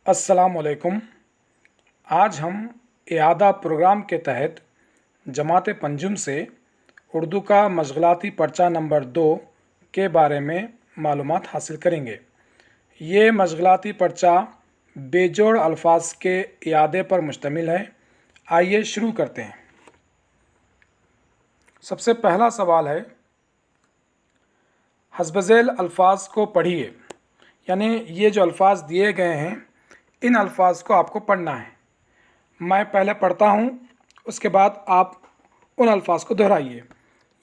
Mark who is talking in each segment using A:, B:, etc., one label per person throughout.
A: अस्सलामुअलैकुम। आज हम इआदा प्रोग्राम के तहत जमात पंजुम से उर्दू का मशगलाती पर्चा नंबर 2 के बारे में मालूमात हासिल करेंगे। ये मशगलाती पर्चा बेजोड़ अल्फाज के इआदे पर मुश्तमिल है। आइए शुरू करते हैं। सबसे पहला सवाल है, हस्बज़ेल अल्फाज को पढ़िए। यानी ये जो अल्फाज दिए गए हैं, इन अल्फाज को आपको पढ़ना है। मैं पहले पढ़ता हूँ, उसके बाद आप उन अल्फाज को दोहराइए।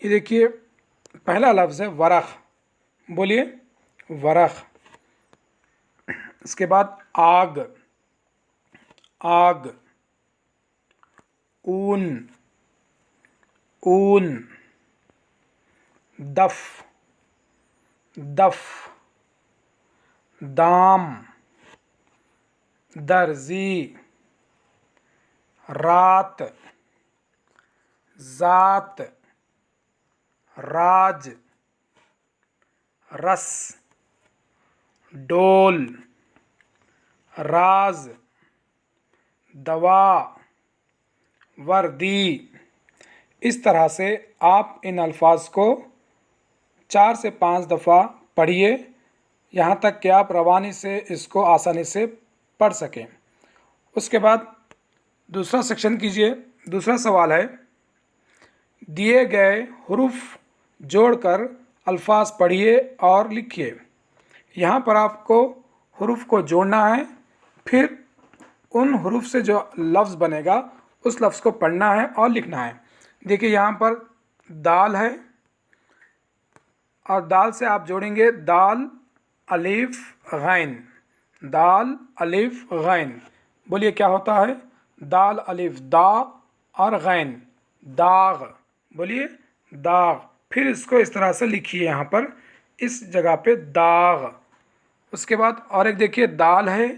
A: ये देखिए, पहला लफ्ज़ है वरख। बोलिए वरख। इसके बाद आग, आग। ऊन, ऊन। दफ, दफ। दाम, दर्जी। रात, ज़ात। राज, रस। डोल, राज। दवा, वर्दी। इस तरह से आप इन अल्फाज को 4 से 5 दफ़ा पढ़िए, यहाँ तक कि आप रवानी से इसको आसानी से पढ़ सकें। उसके बाद दूसरा सेक्शन कीजिए। दूसरा सवाल है, दिए गए हुरूफ जोड़कर अल्फाज पढ़िए और लिखिए। यहाँ पर आपको हुरूफ को जोड़ना है, फिर उन हुरूफ से जो लफ्ज़ बनेगा उस लफ्ज़ को पढ़ना है और लिखना है। देखिए, यहाँ पर दाल है और दाल से आप जोड़ेंगे दाल अलिफ गैन। दाल अलिफ गैन। बोलिए क्या होता है? दाल अलिफ दा और गैन, दाग। बोलिए दाग। फिर इसको इस तरह से लिखिए, यहाँ पर इस जगह पे दाग। उसके बाद और एक देखिए, दाल है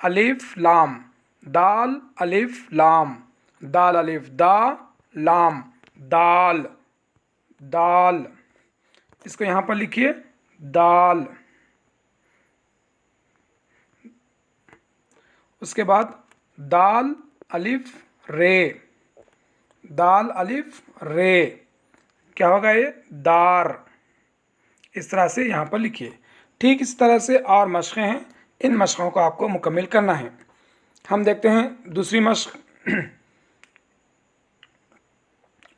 A: अलिफ लाम। दाल अलिफ लाम। दाल अलिफ दा लाम, दाल, दाल। इसको यहाँ पर लिखिए दाल। उसके बाद दाल अलिफ रे। दाल अलिफ रे। क्या होगा ये? दार। इस तरह से यहाँ पर लिखिए। ठीक इस तरह से और मशक़ें हैं, इन मशक़ों को आपको मुकम्मल करना है। हम देखते हैं दूसरी मशक़।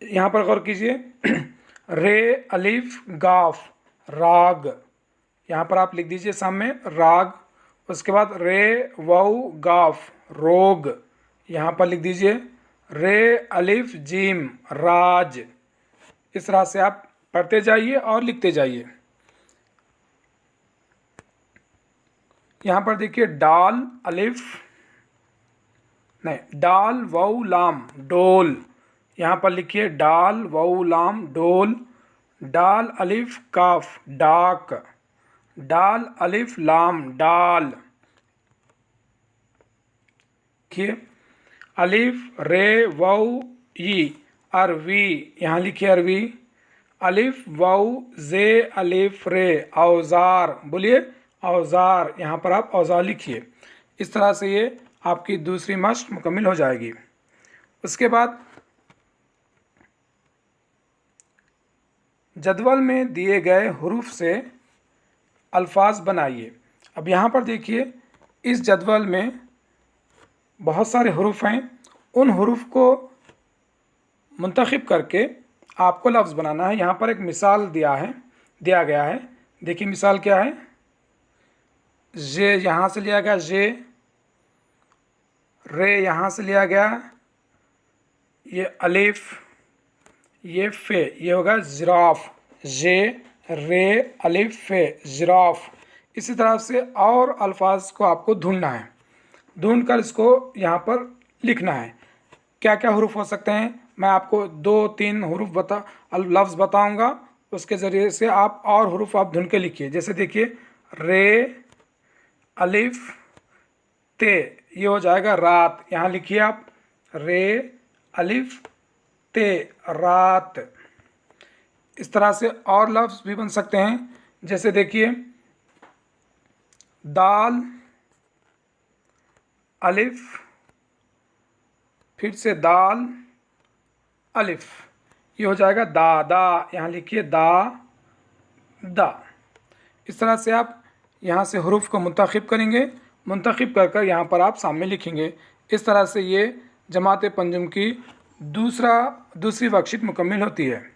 A: यहाँ पर गौर कीजिए, रे अलिफ गाफ, राग। यहाँ पर आप लिख दीजिए सामने राग। उसके बाद रे वाउ गाफ, रोग। यहाँ पर लिख दीजिए रे अलिफ जीम, राज। इस तरह से आप पढ़ते जाइए और लिखते जाइए। यहाँ पर देखिए, डाल अलिफ नहीं, डाल वाउ लाम, डोल। यहाँ पर लिखिए डाल वाउ लाम, डोल। डाल अलिफ काफ, डाक। डाल अलिफ लाम, डाल। देखिए, अलिफ रे वाउ ई, अरवी। यहाँ लिखिए अरवी। अलिफ वाउ जे अलिफ रे, औजार। बोलिए औजार। यहाँ पर आप औजार लिखिए। इस तरह से ये आपकी दूसरी मश्क मुकम्मल हो जाएगी। उसके बाद जदवल में दिए गए हुरूफ से अल्फाज बनाइए। अब यहाँ पर देखिए, इस जदवल में बहुत सारे हुरूफ हैं। उन हुरूफ को मुंतखब करके आपको लफ्ज़ बनाना है। यहाँ पर एक मिसाल दिया गया है। देखिए मिसाल क्या है? जे यहाँ से लिया गया जे, रे यहाँ से लिया गया, ये अलिफ, ये फे, ये होगा जिराफ। जे रे अलिफ फे, जिराफ। इसी तरह से और अल्फाज को आपको ढूंढना है। ढूंढ कर इसको यहाँ पर लिखना है। क्या क्या हुरूफ हो सकते हैं, मैं आपको 2-3 हुरूफ लफ्ज़ बताऊंगा। उसके ज़रिए से आप और हुरूफ आप ढूंढ के लिखिए। जैसे देखिए, रे अलिफ ते, ये हो जाएगा रात। यहाँ लिखिए आप रे अलिफ ते, रात। इस तरह से और लफ्ज़ भी बन सकते हैं। जैसे देखिए, दाल अलिफ, फिर से दाल, अलिफ, ये हो जाएगा दा दा। यहाँ लिखिए दा दा। इस तरह से आप यहाँ से हरूफ को मुंतखब करेंगे, मुंतखब कर कर यहाँ पर आप सामने लिखेंगे। इस तरह से ये जमात पंजुम की दूसरी वर्कशीट मुकम्मल होती है।